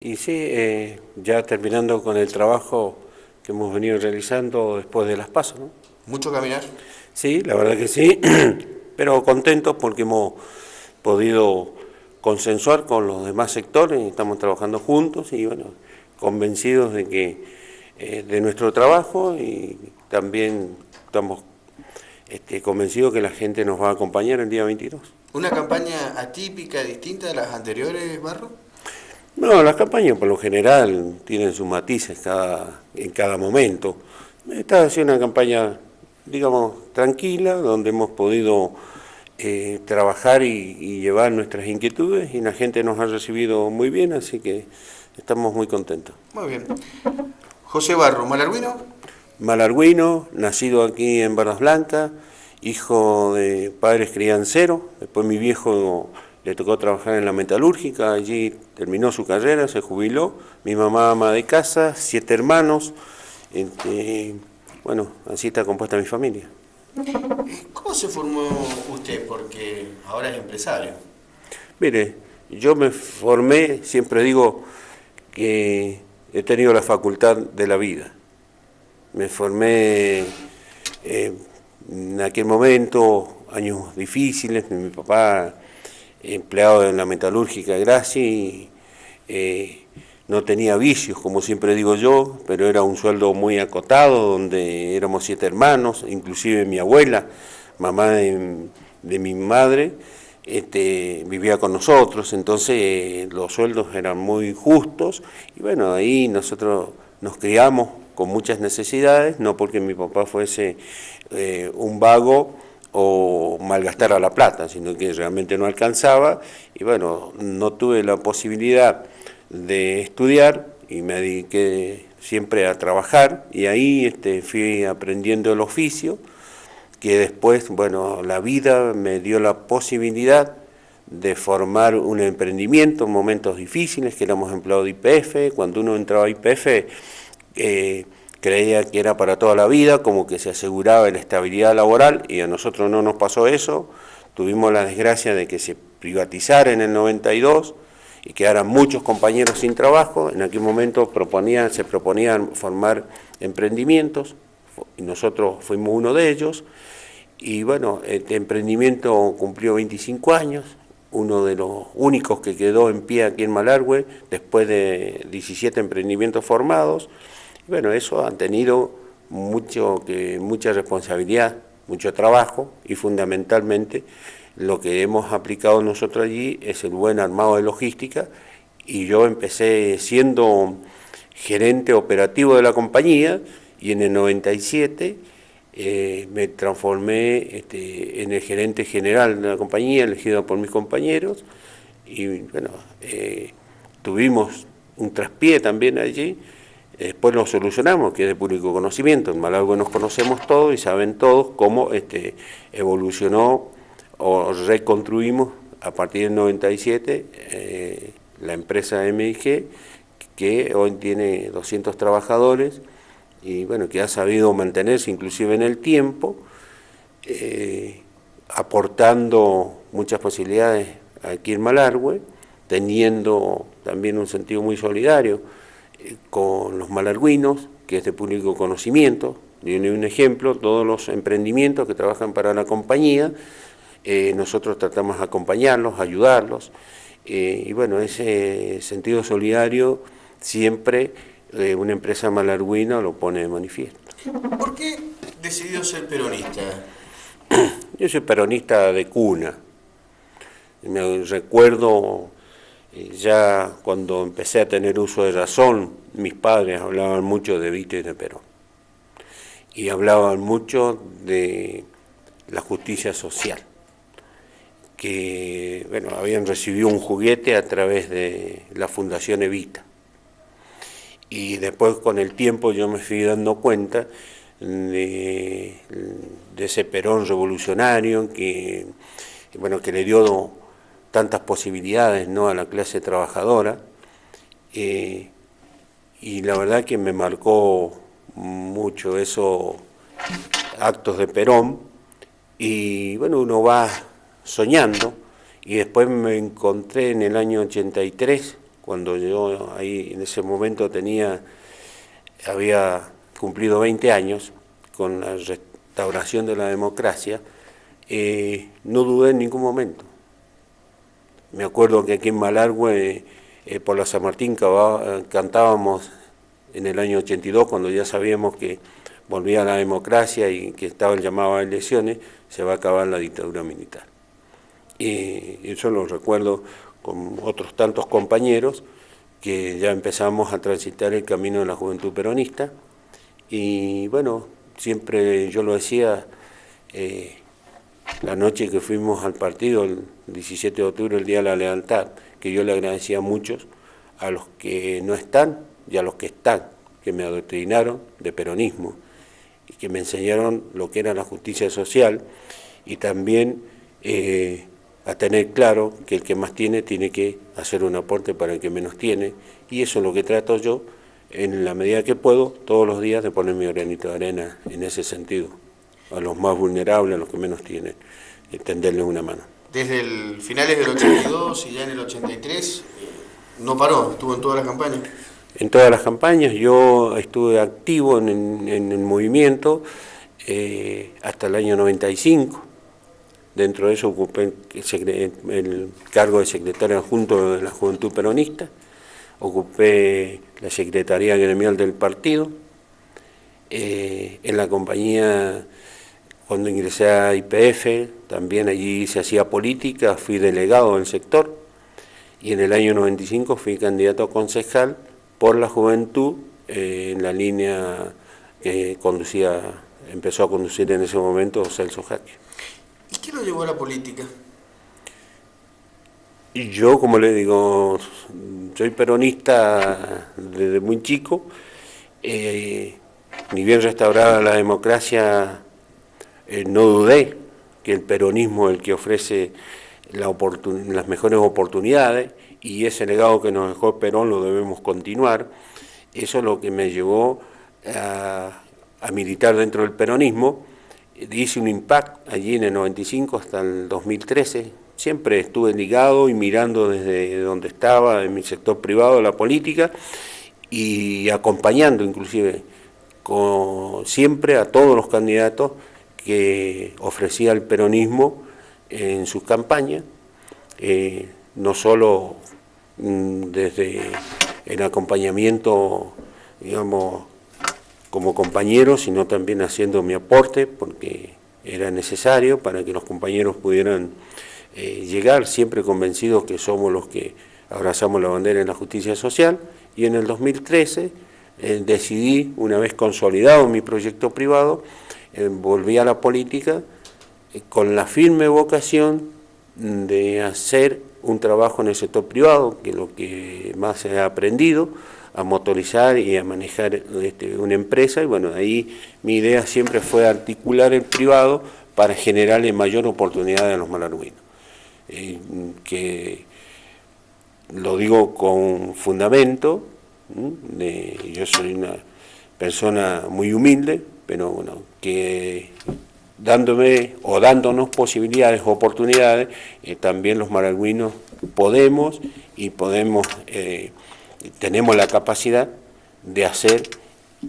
Y sí, ya terminando con el trabajo que hemos venido realizando después de las PASO, ¿no? ¿Mucho caminar? Sí, la verdad que sí, pero contentos porque hemos podido consensuar con los demás sectores, estamos trabajando juntos y bueno, convencidos de que de nuestro trabajo y también estamos convencidos que la gente nos va a acompañar el día 22. ¿Una campaña atípica, distinta a las anteriores, Barro? No, las campañas por lo general tienen sus matices en cada momento. Esta ha sido una campaña, digamos, tranquila, donde hemos podido trabajar y llevar nuestras inquietudes y la gente nos ha recibido muy bien, así que estamos muy contentos. Muy bien. José Barro, ¿malarguino? Malargüino, nacido aquí en Barras Blancas, hijo de padres crianceros, después mi viejo le tocó trabajar en la metalúrgica, allí terminó su carrera, se jubiló, mi mamá ama de casa, 7 hermanos, bueno, así está compuesta mi familia. ¿Cómo se formó usted? Porque ahora es empresario. Mire, yo me formé, siempre digo que he tenido la facultad de la vida. Me formé en aquel momento, años difíciles, mi papá empleado en la metalúrgica de Graci, no tenía vicios, como siempre digo yo, pero era un sueldo muy acotado, donde éramos 7 hermanos, inclusive mi abuela, mamá de mi madre, vivía con nosotros, entonces los sueldos eran muy justos, y bueno, ahí nosotros nos criamos con muchas necesidades, no porque mi papá fuese un vago o malgastara la plata, sino que realmente no alcanzaba, y bueno, no tuve la posibilidad de estudiar y me dediqué siempre a trabajar, y ahí fui aprendiendo el oficio, que después, bueno, la vida me dio la posibilidad de formar un emprendimiento en momentos difíciles, que éramos empleados de YPF. Cuando uno entraba a YPF creía que era para toda la vida, como que se aseguraba la estabilidad laboral, y a nosotros no nos pasó eso. Tuvimos la desgracia de que se privatizara en el 92 y quedaran muchos compañeros sin trabajo. En aquel momento se proponían formar emprendimientos, y nosotros fuimos uno de ellos. Y bueno, este emprendimiento cumplió 25 años, uno de los únicos que quedó en pie aquí en Malargüe, después de 17 emprendimientos formados. Y bueno, eso ha tenido mucha responsabilidad, mucho trabajo, y fundamentalmente lo que hemos aplicado nosotros allí es el buen armado de logística, y yo empecé siendo gerente operativo de la compañía, y en el 97 me transformé en el gerente general de la compañía, elegido por mis compañeros, y bueno, tuvimos un traspié también allí. Después lo solucionamos, que es de público conocimiento. En Malargüe nos conocemos todos y saben todos cómo evolucionó o reconstruimos a partir del 97 la empresa MIG, que hoy tiene 200 trabajadores y bueno, que ha sabido mantenerse inclusive en el tiempo, aportando muchas posibilidades aquí en Malargüe, teniendo también un sentido muy solidario con los malargüinos, que es de público conocimiento. Y un ejemplo, todos los emprendimientos que trabajan para la compañía, nosotros tratamos de acompañarlos, ayudarlos, y bueno, ese sentido solidario siempre una empresa malargüina lo pone de manifiesto. ¿Por qué decidió ser peronista? Yo soy peronista de cuna. Me recuerdo ya cuando empecé a tener uso de razón, mis padres hablaban mucho de Vita y de Perón. Y hablaban mucho de la justicia social, que bueno, habían recibido un juguete a través de la Fundación Evita. Y después con el tiempo yo me fui dando cuenta de ese Perón revolucionario que le dio tantas posibilidades, ¿no?, a la clase trabajadora, y la verdad que me marcó mucho esos actos de Perón, y bueno, uno va soñando, y después me encontré en el año 83 cuando yo ahí en ese momento había cumplido 20 años con la restauración de la democracia, no dudé en ningún momento. Me acuerdo que aquí en Malargüe, por la San Martín, cantábamos en el año 82, cuando ya sabíamos que volvía la democracia y que estaba el llamado a elecciones, se va a acabar la dictadura militar. Y eso lo recuerdo con otros tantos compañeros que ya empezamos a transitar el camino de la juventud peronista. Y bueno, siempre yo lo decía, la noche que fuimos al partido, el 17 de octubre, el Día de la Lealtad, que yo le agradecía a muchos, a los que no están y a los que están, que me adoctrinaron de peronismo y que me enseñaron lo que era la justicia social, y también a tener claro que el que más tiene que hacer un aporte para el que menos tiene, y eso es lo que trato yo, en la medida que puedo, todos los días, de poner mi granito de arena en ese sentido, a los más vulnerables, a los que menos tienen, tenderles una mano. Desde el finales del 82 y ya en el 83, no paró, estuvo en todas las campañas. En todas las campañas, yo estuve activo en el movimiento hasta el año 95. Dentro de eso ocupé el cargo de secretario adjunto de la Juventud Peronista, ocupé la Secretaría Gremial del partido, en la compañía, cuando ingresé a YPF, también allí se hacía política, fui delegado del sector, y en el año 95 fui candidato a concejal por la juventud, en la línea que empezó a conducir en ese momento Celso Jaque. ¿Y qué lo llevó a la política? Y yo, como le digo, soy peronista desde muy chico, ni bien restaurada la democracia, no dudé que el peronismo es el que ofrece las mejores oportunidades, y ese legado que nos dejó Perón lo debemos continuar. Eso es lo que me llevó a militar dentro del peronismo. Hice un impact allí en el 95 hasta el 2013, siempre estuve ligado y mirando desde donde estaba, en mi sector privado, la política, y acompañando inclusive siempre a todos los candidatos que ofrecía el peronismo en sus campañas, no solo desde el acompañamiento, digamos, como compañero, sino también haciendo mi aporte, porque era necesario para que los compañeros pudieran llegar, siempre convencidos que somos los que abrazamos la bandera de la justicia social. Y en el 2013 decidí, una vez consolidado mi proyecto privado, volví a la política con la firme vocación de hacer un trabajo en el sector privado, que es lo que más he aprendido, a motorizar y a manejar una empresa, y bueno, ahí mi idea siempre fue articular el privado para generarle mayor oportunidad a los malargüinos. Que lo digo con fundamento, yo soy una persona muy humilde, pero bueno, que dándonos posibilidades, oportunidades, también los malargüinos podemos tenemos la capacidad de hacer,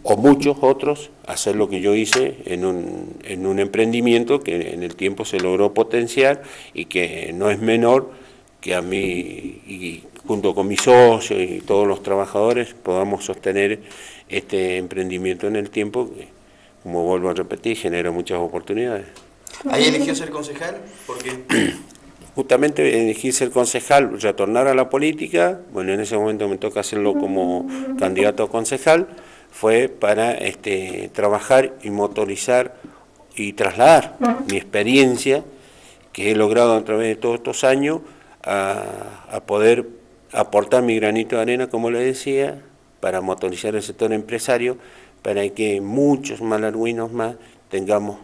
o muchos otros, hacer lo que yo hice en un emprendimiento que en el tiempo se logró potenciar y que no es menor que a mí, y junto con mis socios y todos los trabajadores, podamos sostener este emprendimiento en el tiempo que, como vuelvo a repetir, genera muchas oportunidades. ¿Ahí eligió ser concejal? ¿Por qué? Justamente elegí ser concejal, retornar a la política. Bueno, en ese momento me toca hacerlo como candidato a concejal, fue para trabajar y motorizar y trasladar mi experiencia que he logrado a través de todos estos años a poder aportar mi granito de arena, como le decía, para motorizar el sector empresario, para que muchos malargüinos más tengamos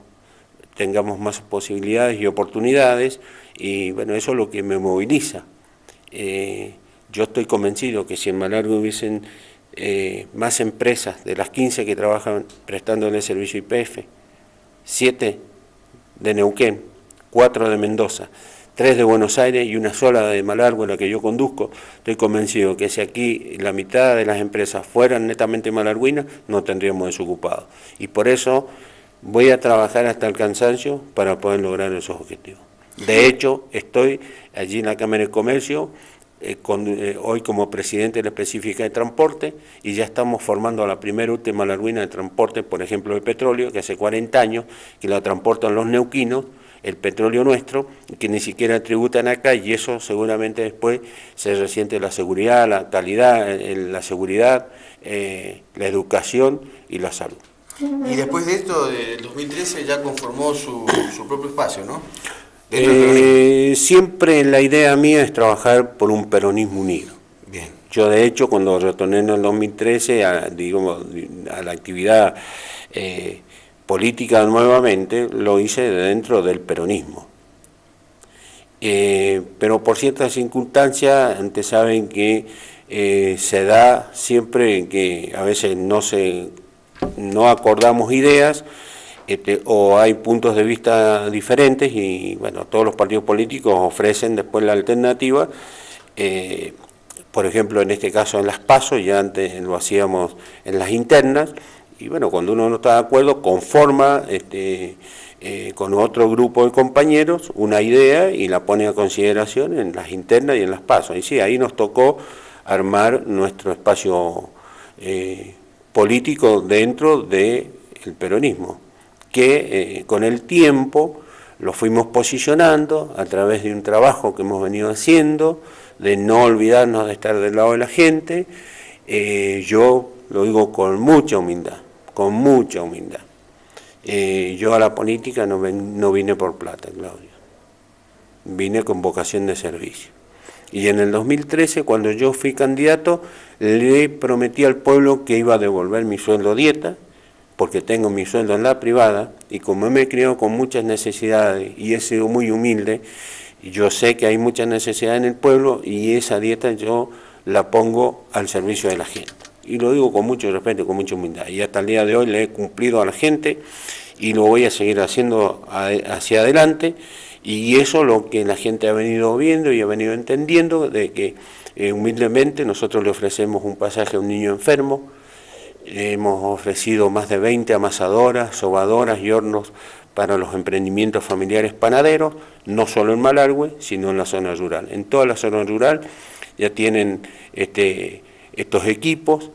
más posibilidades y oportunidades, y bueno, eso es lo que me moviliza. Yo estoy convencido que si en Malargüe hubiesen más empresas de las 15 que trabajan prestándole servicio YPF, 7 de Neuquén, 4 de Mendoza, 3 de Buenos Aires y una sola de Malargüe, la que yo conduzco. Estoy convencido que si aquí la mitad de las empresas fueran netamente malargüinas, no tendríamos desocupados. Y por eso voy a trabajar hasta el cansancio para poder lograr esos objetivos. De hecho, estoy allí en la Cámara de Comercio, hoy como presidente de la específica de transporte, y ya estamos formando a la primera última malargüina de transporte, por ejemplo, de petróleo, que hace 40 años que la transportan los neuquinos, el petróleo nuestro, que ni siquiera tributan acá, y eso seguramente después se resiente la seguridad, la calidad, la seguridad, la educación y la salud. Y después de esto, del 2013, ya conformó su propio espacio, ¿no? Siempre la idea mía es trabajar por un peronismo unido. Bien. Yo de hecho cuando retorné en el 2013 a la actividad política nuevamente, lo hice dentro del peronismo. Pero por ciertas circunstancias, antes saben que se da siempre que a veces no acordamos ideas, o hay puntos de vista diferentes y bueno, todos los partidos políticos ofrecen después la alternativa, por ejemplo en este caso en las PASO, ya antes lo hacíamos en las internas, y bueno, cuando uno no está de acuerdo conforma con otro grupo de compañeros una idea y la pone a consideración en las internas y en las PASO, y sí, ahí nos tocó armar nuestro espacio político dentro del peronismo, que con el tiempo lo fuimos posicionando a través de un trabajo que hemos venido haciendo, de no olvidarnos de estar del lado de la gente. Yo lo digo con mucha humildad, con mucha humildad. Yo a la política no vine por plata, Claudio, vine con vocación de servicio. Y en el 2013, cuando yo fui candidato, le prometí al pueblo que iba a devolver mi sueldo dieta, porque tengo mi sueldo en la privada, y como me he criado con muchas necesidades y he sido muy humilde, yo sé que hay muchas necesidades en el pueblo y esa dieta yo la pongo al servicio de la gente. Y lo digo con mucho respeto y con mucha humildad. Y hasta el día de hoy le he cumplido a la gente y lo voy a seguir haciendo hacia adelante. Y eso es lo que la gente ha venido viendo y ha venido entendiendo, de que humildemente nosotros le ofrecemos un pasaje a un niño enfermo. Hemos ofrecido más de 20 amasadoras, sobadoras y hornos para los emprendimientos familiares panaderos, no solo en Malargüe, sino en la zona rural. En toda la zona rural ya tienen estos equipos,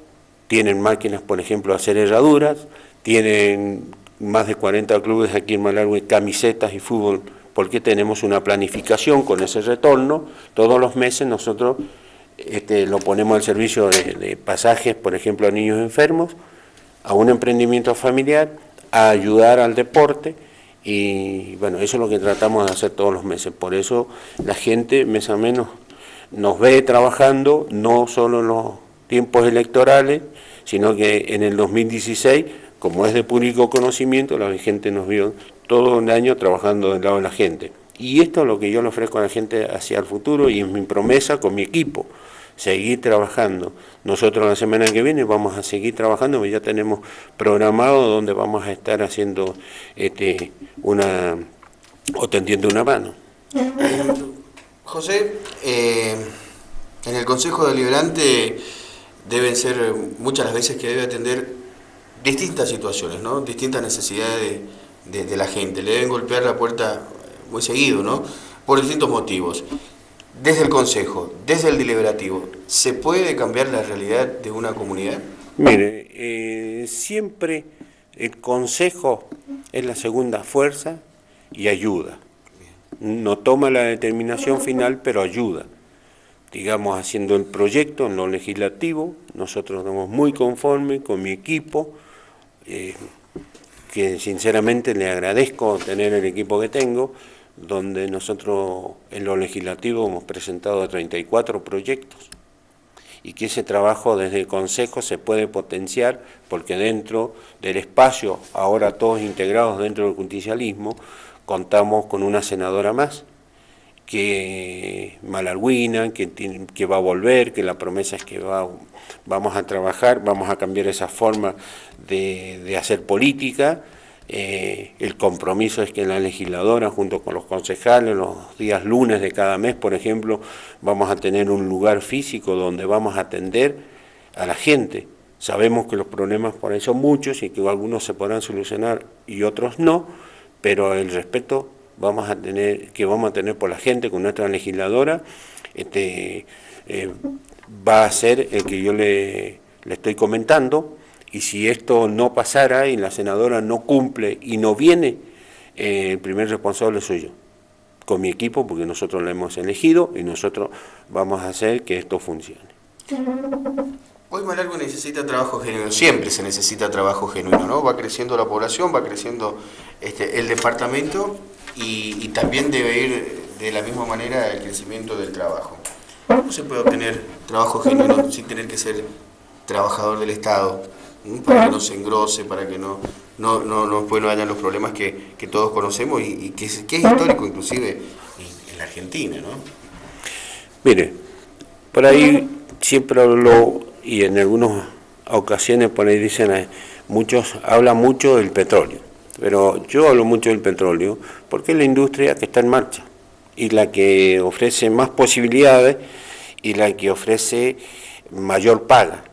tienen máquinas, por ejemplo, de hacer herraduras, tienen más de 40 clubes aquí en Malargüe, camisetas y fútbol, porque tenemos una planificación con ese retorno. Todos los meses nosotros lo ponemos al servicio de pasajes, por ejemplo, a niños enfermos, a un emprendimiento familiar, a ayudar al deporte, y bueno, eso es lo que tratamos de hacer todos los meses. Por eso la gente mes a menos nos ve trabajando, no solo en los tiempos electorales, sino que en el 2016, como es de público conocimiento, la gente nos vio todo un año trabajando del lado de la gente. Y esto es lo que yo le ofrezco a la gente hacia el futuro, y es mi promesa con mi equipo, seguir trabajando. Nosotros la semana que viene vamos a seguir trabajando, ya tenemos programado donde vamos a estar haciendo o tendiendo una mano. José, en el Consejo Deliberante deben ser muchas las veces que debe atender distintas situaciones, ¿no? Distintas necesidades de la gente. Le deben golpear la puerta muy seguido, ¿no? Por distintos motivos. Desde el Consejo, desde el Deliberativo, ¿se puede cambiar la realidad de una comunidad? Mire, siempre el Consejo es la segunda fuerza y ayuda. No toma la determinación final, pero ayuda. Digamos, haciendo el proyecto en lo legislativo, nosotros estamos muy conformes con mi equipo, que sinceramente le agradezco tener el equipo que tengo, donde nosotros en lo legislativo hemos presentado 34 proyectos, y que ese trabajo desde el Consejo se puede potenciar, porque dentro del espacio, ahora todos integrados dentro del justicialismo, contamos con una senadora más, que malargüina, que va a volver, que la promesa es que vamos a trabajar, vamos a cambiar esa forma de hacer política, El compromiso es que la legisladora, junto con los concejales, los días lunes de cada mes, por ejemplo, vamos a tener un lugar físico donde vamos a atender a la gente. Sabemos que los problemas por ahí son muchos y que algunos se podrán solucionar y otros no, pero el respeto que vamos a tener por la gente con nuestra legisladora va a ser el que yo le estoy comentando, y si esto no pasara y la senadora no cumple y no viene, el primer responsable soy yo, con mi equipo, porque nosotros lo hemos elegido y nosotros vamos a hacer que esto funcione. Hoy Malargüe necesita trabajo genuino, siempre se necesita trabajo genuino, ¿no? Va creciendo la población, va creciendo el departamento y también debe ir de la misma manera el crecimiento del trabajo. ¿Cómo se puede obtener trabajo genuino sin tener que ser trabajador del Estado? Para que no se engrose, para que no hayan los problemas que todos conocemos y que es histórico inclusive en la Argentina, ¿no? Mire, por ahí siempre hablo, y en algunas ocasiones por ahí dicen, muchos hablan mucho del petróleo, pero yo hablo mucho del petróleo porque es la industria que está en marcha y la que ofrece más posibilidades y la que ofrece mayor paga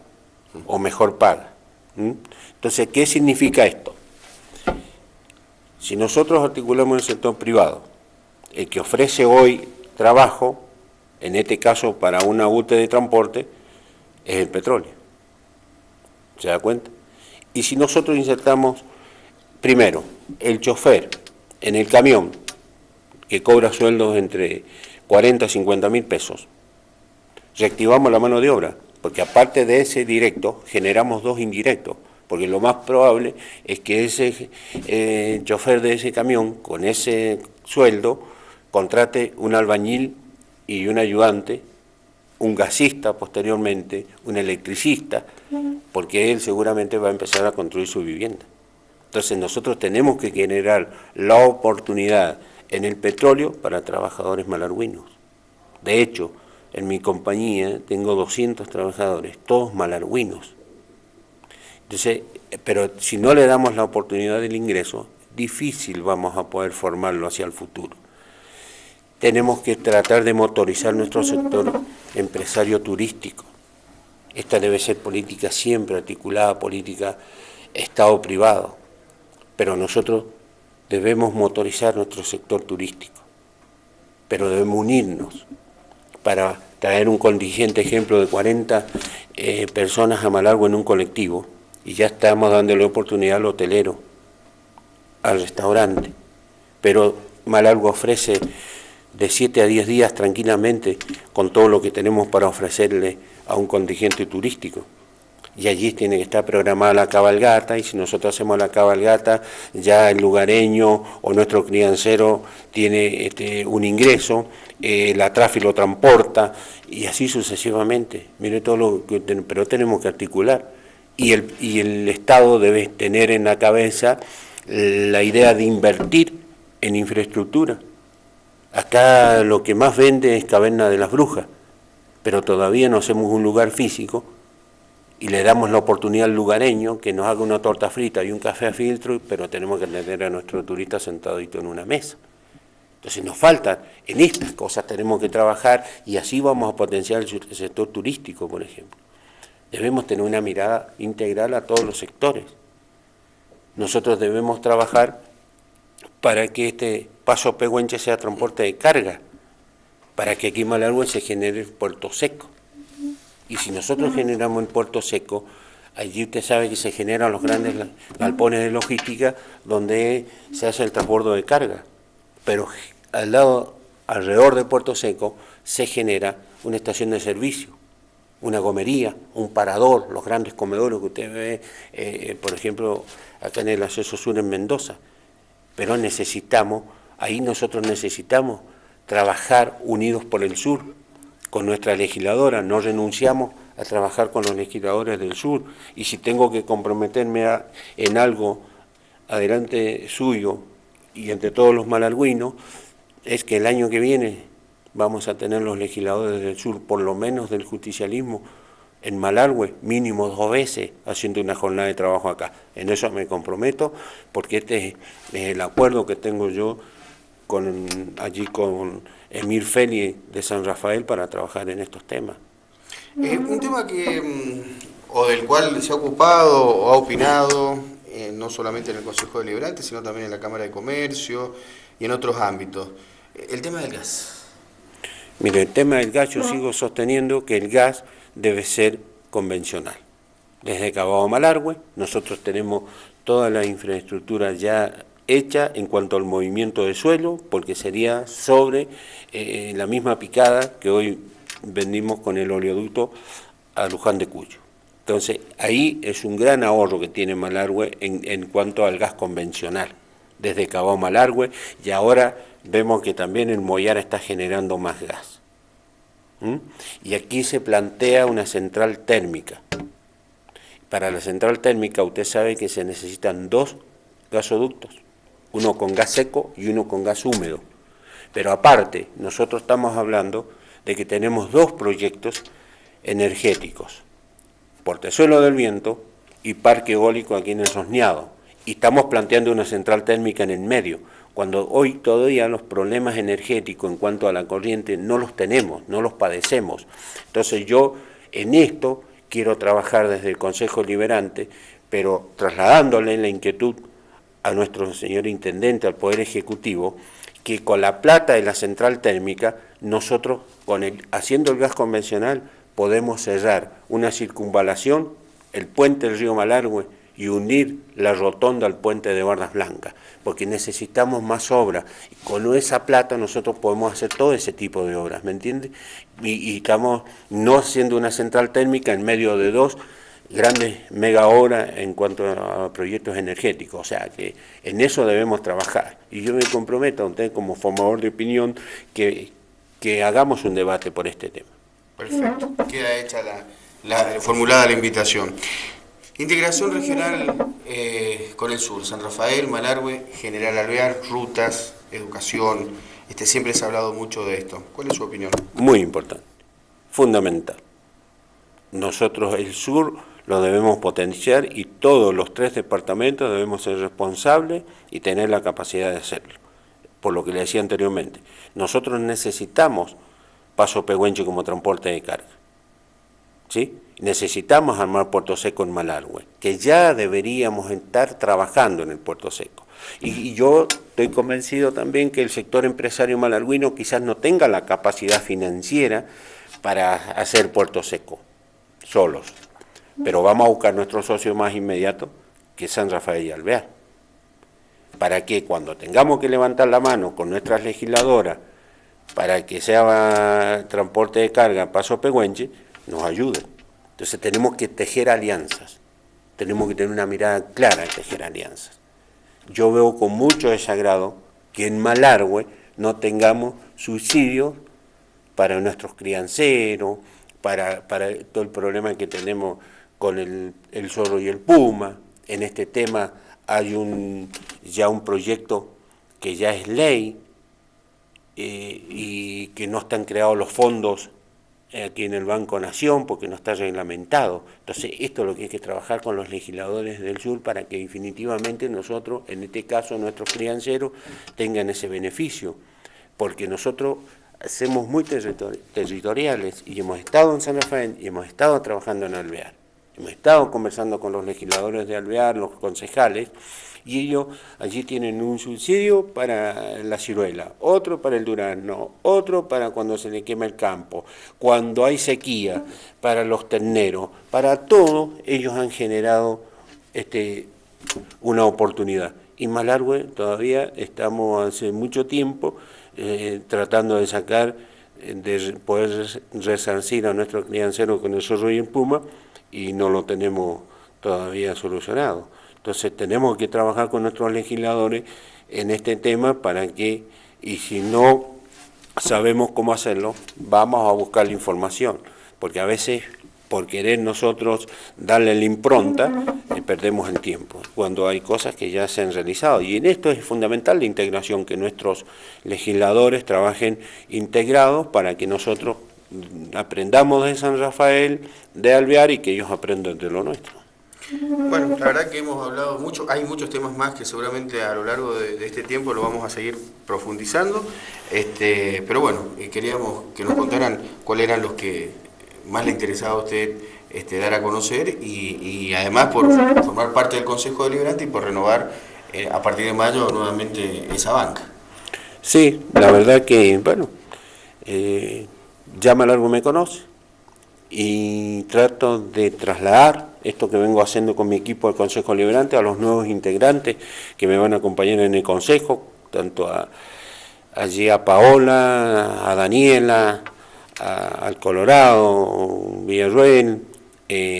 o mejor paga. Entonces, ¿qué significa esto? Si nosotros articulamos el sector privado, el que ofrece hoy trabajo, en este caso para una UTE de transporte, es el petróleo. ¿Se da cuenta? Y si nosotros insertamos, primero, el chofer en el camión, que cobra sueldos entre 40 y 50 mil pesos, reactivamos la mano de obra, porque aparte de ese directo, generamos dos indirectos, porque lo más probable es que ese chofer de ese camión, con ese sueldo, contrate un albañil y un ayudante, un gasista posteriormente, un electricista, porque él seguramente va a empezar a construir su vivienda. Entonces nosotros tenemos que generar la oportunidad en el petróleo para trabajadores malargüinos. De hecho, en mi compañía tengo 200 trabajadores, todos malargüinos. Entonces, pero si no le damos la oportunidad del ingreso, difícil vamos a poder formarlo hacia el futuro. Tenemos que tratar de motorizar nuestro sector empresario turístico. Esta debe ser política siempre articulada, política Estado-privado, pero nosotros debemos motorizar nuestro sector turístico, pero debemos unirnos para traer un contingente, ejemplo, de 40 personas a Malargüe en un colectivo, y ya estamos dándole oportunidad al hotelero, al restaurante, pero Malargüe ofrece de 7 a 10 días tranquilamente con todo lo que tenemos para ofrecerle a un contingente turístico. Y allí tiene que estar programada la cabalgata, y si nosotros hacemos la cabalgata, ya el lugareño o nuestro criancero tiene un ingreso, la Trafi lo transporta, y así sucesivamente. Mire todo lo que pero tenemos que articular. Y el Estado debe tener en la cabeza la idea de invertir en infraestructura. Acá lo que más vende es Caverna de las Brujas, pero todavía no hacemos un lugar físico y le damos la oportunidad al lugareño que nos haga una torta frita y un café a filtro, pero tenemos que tener a nuestro turista sentadito en una mesa. Entonces nos falta, en estas cosas tenemos que trabajar, y así vamos a potenciar el sector turístico, por ejemplo. Debemos tener una mirada integral a todos los sectores. Nosotros debemos trabajar para que este Paso Pehuenche sea transporte de carga, para que aquí en Malargüe se genere el puerto seco. Y si nosotros generamos el puerto seco, allí usted sabe que se generan los grandes galpones de logística donde se hace el transbordo de carga. Pero alrededor del puerto seco, se genera una estación de servicio, una gomería, un parador, los grandes comedores que usted ve, por ejemplo, acá en el acceso sur en Mendoza. Pero ahí nosotros necesitamos trabajar unidos por el sur, con nuestra legisladora. No renunciamos a trabajar con los legisladores del sur, y si tengo que comprometerme en algo adelante suyo y entre todos los malargüinos, es que el año que viene vamos a tener los legisladores del sur, por lo menos del justicialismo, en Malargüe mínimo 2 veces haciendo una jornada de trabajo acá. En eso me comprometo, porque este es el acuerdo que tengo yo allí con Emir Feli de San Rafael para trabajar en estos temas. Un tema que, o del cual se ha ocupado o ha opinado, no solamente en el Consejo Deliberante, sino también en la Cámara de Comercio y en otros ámbitos, el tema del gas. Mire, el tema del gas, yo sigo sosteniendo que el gas debe ser convencional. Desde Cavado a Malargüe, nosotros tenemos toda la infraestructura ya hecha en cuanto al movimiento de suelo, porque sería sobre la misma picada que hoy vendimos con el oleoducto a Luján de Cuyo. Entonces, ahí es un gran ahorro que tiene Malargüe en cuanto al gas convencional, desde Cavado a Malargüe, y ahora vemos que también el Moyara está generando más gas. Y aquí se plantea una central térmica. Para la central térmica usted sabe que se necesitan 2 gasoductos, uno con gas seco y uno con gas húmedo. Pero aparte, nosotros estamos hablando de que tenemos 2 proyectos energéticos, Portezuelo del Viento y Parque Eólico aquí en el Sosneado, y estamos planteando una central térmica en el medio, cuando hoy todavía los problemas energéticos en cuanto a la corriente no los tenemos, no los padecemos. Entonces yo en esto quiero trabajar desde el Consejo Deliberante, pero trasladándole la inquietud a nuestro señor Intendente, al Poder Ejecutivo, que con la plata de la central térmica, nosotros haciendo el gas convencional podemos cerrar una circunvalación, el puente del río Malargüe, y unir la rotonda al puente de Bardas Blancas, porque necesitamos más obras. Con esa plata nosotros podemos hacer todo ese tipo de obras, ¿me entiende? Y estamos no haciendo una central térmica en medio de 2 grandes mega obras en cuanto a proyectos energéticos, o sea que en eso debemos trabajar. Y yo me comprometo a usted como formador de opinión que hagamos un debate por este tema. Perfecto, queda hecha formulada la invitación. Integración regional con el sur, San Rafael, Malargüe, General Alvear, rutas, educación, siempre se ha hablado mucho de esto. ¿Cuál es su opinión? Muy importante, fundamental. Nosotros el sur lo debemos potenciar y todos los 3 departamentos debemos ser responsables y tener la capacidad de hacerlo. Por lo que le decía anteriormente, nosotros necesitamos Paso Pehuenche como transporte de carga, ¿sí? Necesitamos armar Puerto Seco en Malargüe, que ya deberíamos estar trabajando en el Puerto Seco. Y yo estoy convencido también que el sector empresario malargüino quizás no tenga la capacidad financiera para hacer Puerto Seco solos, pero vamos a buscar nuestro socio más inmediato, que es San Rafael y Alvear, para que cuando tengamos que levantar la mano con nuestras legisladoras para que sea transporte de carga Paso Pehuenche, nos ayuden. Entonces tenemos que tejer alianzas, tenemos que tener una mirada clara de tejer alianzas. Yo veo con mucho desagrado que en Malargüe no tengamos subsidios para nuestros crianceros, para todo el problema que tenemos con el zorro y el puma. En este tema hay ya un proyecto que ya es ley y que no están creados los fondos aquí en el Banco Nación porque no está reglamentado. Entonces esto es lo que hay que trabajar con los legisladores del sur para que definitivamente nosotros, en este caso nuestros crianceros, tengan ese beneficio, porque nosotros somos muy territoriales y hemos estado en San Rafael y hemos estado trabajando en Alvear. Hemos estado conversando con los legisladores de Alvear, los concejales, y ellos allí tienen un subsidio para la ciruela, otro para el durazno, otro para cuando se le quema el campo, cuando hay sequía, para los terneros, para todo ellos han generado una oportunidad. Y Malargüe todavía estamos hace mucho tiempo tratando de sacar, de poder resarcir a nuestros crianceros con el zorro y el puma, y no lo tenemos todavía solucionado. Entonces tenemos que trabajar con nuestros legisladores en este tema para que, y si no sabemos cómo hacerlo, vamos a buscar la información, porque a veces por querer nosotros darle la impronta, perdemos el tiempo, cuando hay cosas que ya se han realizado. Y en esto es fundamental la integración, que nuestros legisladores trabajen integrados para que nosotros aprendamos de San Rafael, de Alvear, y que ellos aprendan de lo nuestro. Bueno, la verdad que hemos hablado mucho, hay muchos temas más que seguramente a lo largo de este tiempo lo vamos a seguir profundizando, pero bueno, queríamos que nos contaran cuáles eran los que más le interesaba a usted dar a conocer y además por formar parte del Consejo Deliberante y por renovar a partir de mayo nuevamente esa banca. Sí, la verdad que, bueno, ya Malargüe me conoce y trato de trasladar esto que vengo haciendo con mi equipo del Consejo Deliberante a los nuevos integrantes que me van a acompañar en el Consejo, tanto allí a Paola, a Daniela, al Colorado, Villarruel,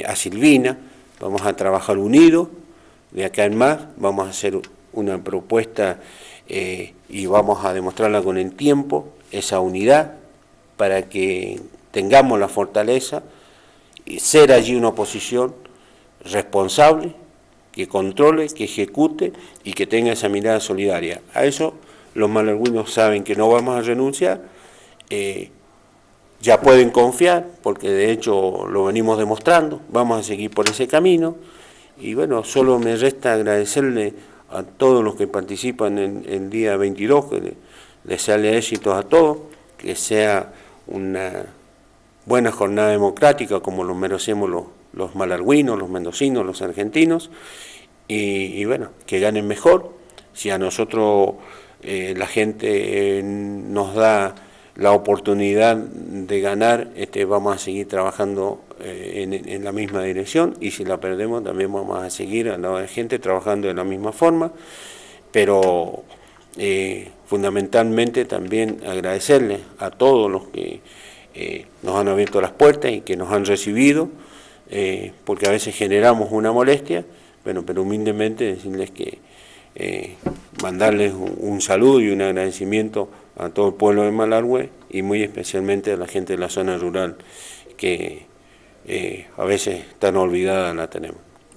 a Silvina. Vamos a trabajar unidos, de acá en más, vamos a hacer una propuesta y vamos a demostrarla con el tiempo, esa unidad, para que tengamos la fortaleza y ser allí una oposición responsable, que controle, que ejecute y que tenga esa mirada solidaria. A eso los malargüinos saben que no vamos a renunciar, ya pueden confiar, porque de hecho lo venimos demostrando, vamos a seguir por ese camino, y bueno, solo me resta agradecerle a todos los que participan en el día 22, que desearle éxitos a todos, que sea una buena jornada democrática como lo merecemos los malargüinos, los mendocinos, los argentinos, y bueno, que ganen mejor. Si a nosotros la gente nos da la oportunidad de ganar, vamos a seguir trabajando en la misma dirección, y si la perdemos también vamos a seguir al lado de la gente trabajando de la misma forma, pero fundamentalmente también agradecerles a todos los que nos han abierto las puertas y que nos han recibido, porque a veces generamos una molestia, bueno, pero humildemente decirles que mandarles un saludo y un agradecimiento a todo el pueblo de Malargüe y muy especialmente a la gente de la zona rural que a veces tan olvidada la tenemos.